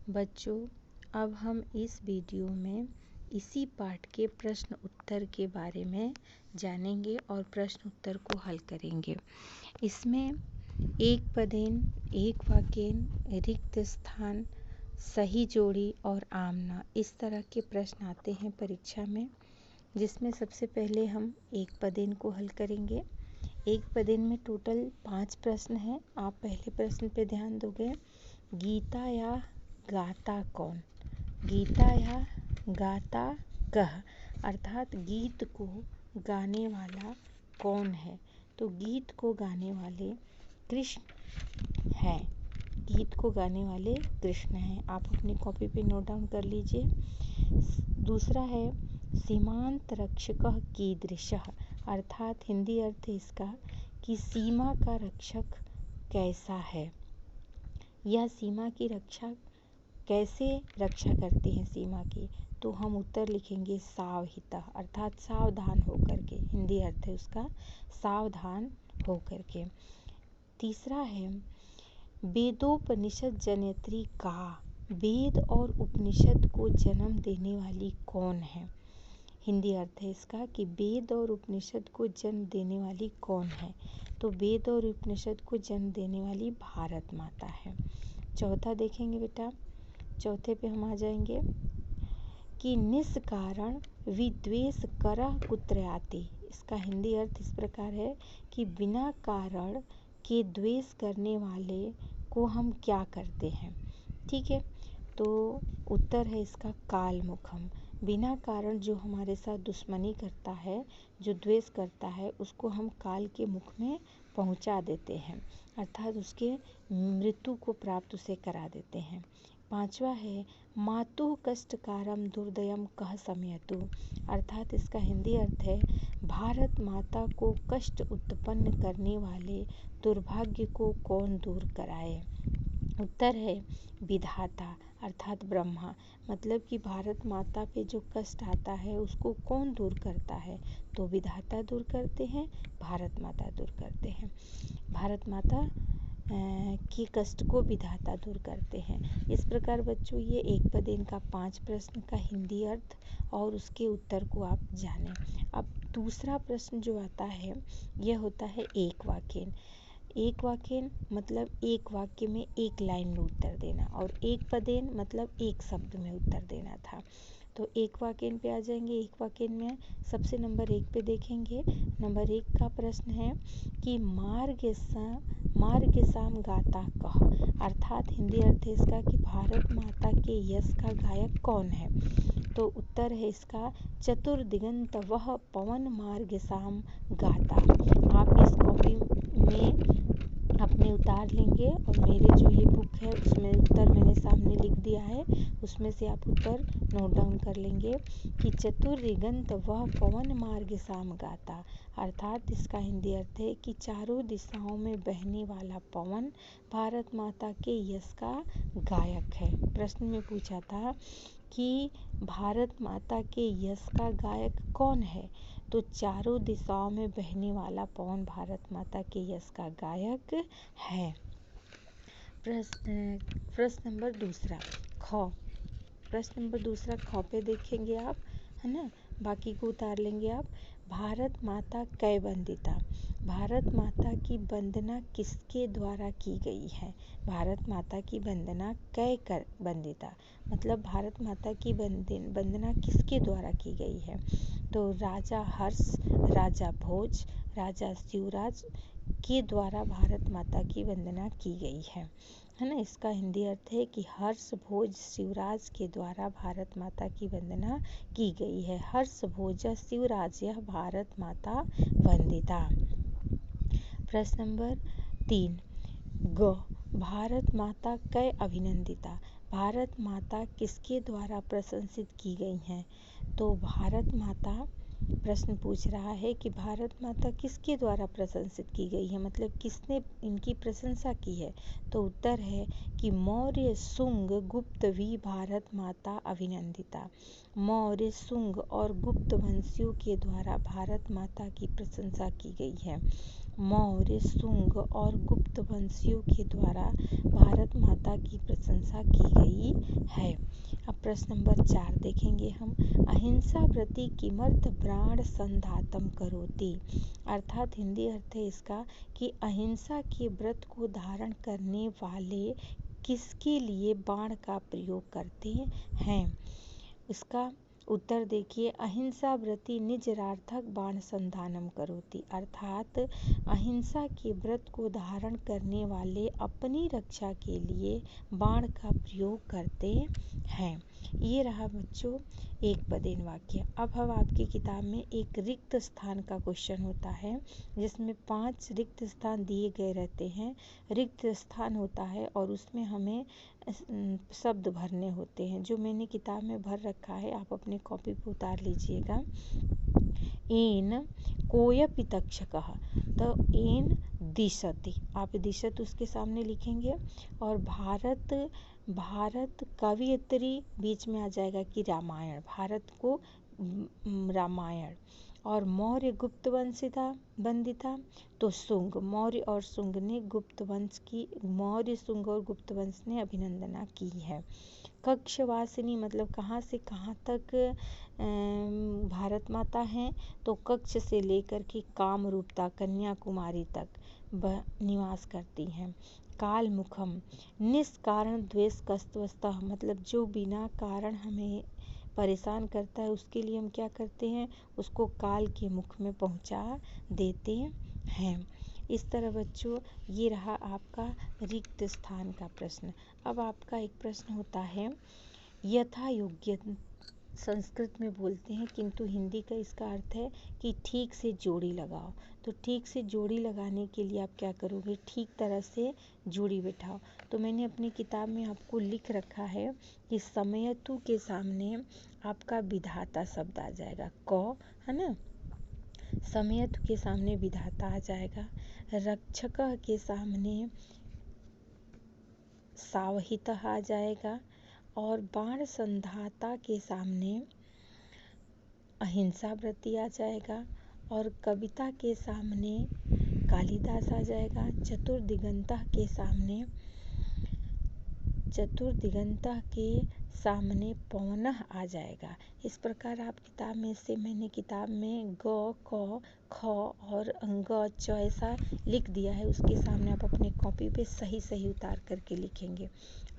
बच्चों, अब हम इस वीडियो में इसी पाठ के प्रश्न उत्तर के बारे में जानेंगे और प्रश्न उत्तर को हल करेंगे। इसमें एक पदेन, एक वाक्यन, रिक्त स्थान, सही जोड़ी और आमना, इस तरह के प्रश्न आते हैं परीक्षा में, जिसमें सबसे पहले हम एक पदेन को हल करेंगे। एक पदेन में टोटल 5 प्रश्न हैं। आप पहले प्रश्न पे ध्यान दोगे। गीता या गाता कौन? गीता या गाता कह, अर्थात गीत को गाने वाला कौन है? तो गीत को गाने वाले कृष्ण हैं। गीत को गाने वाले कृष्ण हैं। आप अपनी कॉपी पे नोट डाउन कर लीजिए। दूसरा है सीमांत रक्षकः कीदृशः, अर्थात हिंदी अर्थ है इसका कि सीमा का रक्षक कैसा है, यह सीमा की रक्षा कैसे रक्षा करते हैं सीमा की? तो हम उत्तर लिखेंगे सावहितः, अर्थात सावधान होकर के। हिंदी अर्थ है उसका सावधान होकर के। तीसरा है वेदोपनिषद जनयत्री का, वेद और उपनिषद को जन्म देने वाली कौन है? हिंदी अर्थ है इसका कि वेद और उपनिषद को जन्म देने वाली कौन है? तो वेद और उपनिषद को जन्म देने वाली भारत माता है। चौथा देखेंगे बेटा, चौथे पे हम आ जाएंगे कि निष्कारण विद्वेष करह कुत्र आति। इसका हिंदी अर्थ इस प्रकार है कि बिना कारण के द्वेष करने वाले को हम क्या करते हैं? ठीक है, तो उत्तर है इसका कालमुखम। बिना कारण जो हमारे साथ दुश्मनी करता है, जो द्वेष करता है, उसको हम काल के मुख में पहुंचा देते हैं, अर्थात उसके मृत्यु को प्राप्त उसे करा देते हैं। पांचवा है मातुः कष्टकारम दुर्दयम कह शमयतु, अर्थात इसका हिंदी अर्थ है भारत माता को कष्ट उत्पन्न करने वाले दुर्भाग्य को कौन दूर कराए? उत्तर है विधाता, अर्थात ब्रह्मा। मतलब कि भारत माता पे जो कष्ट आता है उसको कौन दूर करता है? तो विधाता दूर करते हैं, भारत माता दूर करते हैं। भारत माता के कष्ट को विधाता दूर करते हैं। इस प्रकार बच्चों ये एक पदेन का 5 प्रश्न का हिंदी अर्थ और उसके उत्तर को आप जानें। अब दूसरा प्रश्न जो आता है यह होता है एक वाक्यन। एक वाक्यन मतलब एक वाक्य में एक लाइन में उत्तर देना, और एक पदेन मतलब एक शब्द में उत्तर देना था। तो एक वाक्यन पे आ जाएंगे। एक वाक्यन में सबसे नंबर 1 पे देखेंगे। नंबर 1 का प्रश्न है कि मार्ग साम गाता कह, अर्थात हिंदी अर्थ है इसका कि भारत माता के यश का गायक कौन है? तो उत्तर है इसका चतुर्दिगंत वह पवन मार्ग साम गाता। आप इस कॉपी में अपने उतार लेंगे और मेरे जो ये बुक है उसमें उत्तर मैंने सामने लिख दिया है, उसमें से आप उत्तर नोट डाउन कर लेंगे कि चतुर्दिगंत वह पवन मार्ग साम गाता, अर्थात इसका हिंदी अर्थ है कि चारों दिशाओं में बहने वाला पवन भारत माता के यश का गायक है। प्रश्न में पूछा था कि भारत माता के यश का गायक कौन है? तो चारों दिशाओं में बहने वाला पवन भारत माता के यश का गायक है। प्रश्न नंबर दूसरा ख। प्रश्न नंबर दूसरा ख पे देखेंगे आप, है ना, बाकी को उतार लेंगे आप। भारत माता कै वंदिता, भारत माता की वंदना किसके द्वारा की गई है? भारत माता की वंदना कै कर वंदिता, मतलब भारत माता की वंदना किसके द्वारा की गई है? तो राजा हर्ष, राजा भोज, राजा शिवराज के द्वारा भारत माता की वंदना की गई है ना। इसका हिंदी अर्थ है कि हर्ष भोज शिवराज के द्वारा भारत माता की वंदना की गई है। हर्ष भोज शिवराज यह भारत माता वंदिता। प्रश्न नंबर 3 ग। भारत माता कै अभिनंदिता, भारत माता किसके द्वारा प्रशंसित की गई हैं? तो भारत माता, प्रश्न पूछ रहा है कि भारत माता किसके द्वारा प्रशंसित की गई है, मतलब किसने इनकी प्रशंसा की है? तो उत्तर है कि मौर्य शुंग गुप्त भी भारत माता अभिनंदिता। मौर्य शुंग और गुप्त वंशियों के द्वारा भारत माता की प्रशंसा की गई है। मौर्य शुंग और गुप्त वंशियों के द्वारा भारत माता माता की प्रशंसा की गई है। अब प्रश्न नंबर 4 देखेंगे हम। अहिंसा व्रति किमर्थ प्राण संधातम करोति। अर्थात हिंदी अर्थ है इसका कि अहिंसा के व्रत को धारण करने वाले किसके लिए बाण का प्रयोग करते हैं। इसका उत्तर देखिए, अहिंसा व्रति निजरार्थक बाण संधानम करोति। अर्थात अहिंसा के व्रत को धारण करने वाले अपनी रक्षा के लिए बाण का प्रयोग करते हैं। ये रहा बच्चों एक पदेन वाक्य। अब हम आपकी किताब में एक रिक्त स्थान का क्वेश्चन होता है जिसमें 5 रिक्त स्थान दिए गए रहते हैं। रिक्त स्थान होता है और उसमें हमें शब्द भरने होते हैं जो मैंने किताब में भर रखा है, आप अपने कॉपी पे उतार लीजिएगा। एन कोयपि तक्षकः, तो एन दिशति, आप दिशत उसके सामने लिखेंगे। और भारत कवियत्री बीच में आ जाएगा कि रामायण, भारत को रामायण। और मौर्य गुप्त वंदिता, तो शुंग, मौर्य और शुंग ने गुप्त वंश की, मौर्य शुंग और गुप्त वंश ने अभिनंदना की है। कक्षवासिनी मतलब कहाँ से कहाँ तक भारत माता हैं, तो कक्ष से लेकर के कामरूपता कन्याकुमारी तक निवास करती हैं। कालमुखम निष्कारण द्वेष कस्तवस्तः, मतलब जो बिना कारण हमें परेशान करता है उसके लिए हम क्या करते हैं, उसको काल के मुख में पहुंचा देते हैं। इस तरह बच्चों ये रहा आपका रिक्त स्थान का प्रश्न। अब आपका एक प्रश्न होता है, यथा योग्य संस्कृत में बोलते हैं किंतु हिंदी का इसका अर्थ है कि ठीक से जोड़ी लगाओ। तो ठीक से जोड़ी लगाने के लिए आप क्या करोगे, ठीक तरह से जोड़ी बिठाओ। तो मैंने अपनी किताब में आपको लिख रखा है कि समयतु के सामने आपका विधाता शब्द आ जाएगा, क है ना, समयतु के सामने विधाता आ जाएगा। रक्षक के सामने सावहितः आ जाएगा और बाण संधाता के सामने अहिंसा व्रति आ जाएगा और कविता के सामने कालिदास आ जाएगा। चतुर्दिगंतः के सामने पवनः आ जाएगा। इस प्रकार आप किताब में से, मैंने किताब में ग क ख और ग च ऐसा लिख दिया है, उसके सामने आप अपने कॉपी पे सही सही उतार करके लिखेंगे।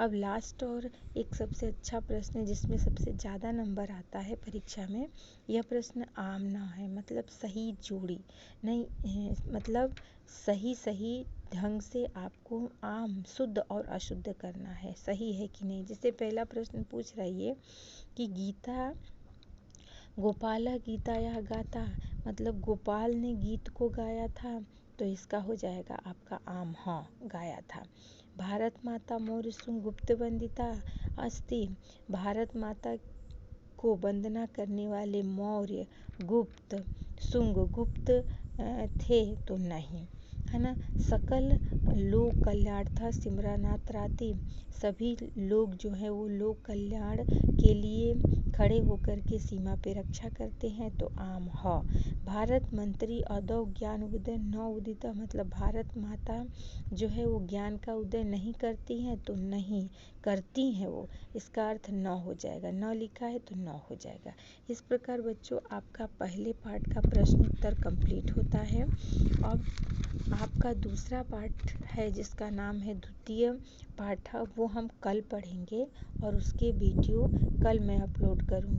अब लास्ट और एक सबसे अच्छा प्रश्न जिसमें सबसे ज़्यादा नंबर आता है परीक्षा में, यह प्रश्न आम ना है, मतलब सही जोड़ी नहीं, मतलब सही ढंग से आपको आम शुद्ध और अशुद्ध करना है, सही है कि नहीं। जैसे पहला प्रश्न पूछ रही है कि गीता गोपाला गीताया गाता, मतलब गोपाल ने गीत को गाया था, तो इसका हो जाएगा आपका आम, हाँ गाया था। भारत माता मौर्य शुंग गुप्त वंदिता अस्ति, भारत माता को वंदना करने वाले मौर्य गुप्त शुंग गुप्त थे, तो नहीं, है ना। सकल लोक कल्याणार्थ सिमरनात्राति, सभी लोग जो है वो लोक कल्याण के लिए खड़े होकर के सीमा पे रक्षा करते हैं, तो आम ह। भारत मंत्री अदौ ज्ञान उदय न उदिता, मतलब भारत माता जो है वो ज्ञान का उदय नहीं करती हैं, तो नहीं करती हैं वो, इसका अर्थ न हो जाएगा, न लिखा है तो न हो जाएगा। इस प्रकार बच्चों आपका पहले पार्ट का प्रश्न उत्तर कंप्लीट होता है। अब आपका दूसरा पार्ट है जिसका नाम है द्वितीय पाठ, वो हम कल पढ़ेंगे और उसके वीडियो कल मैं अपलोड करूँगी।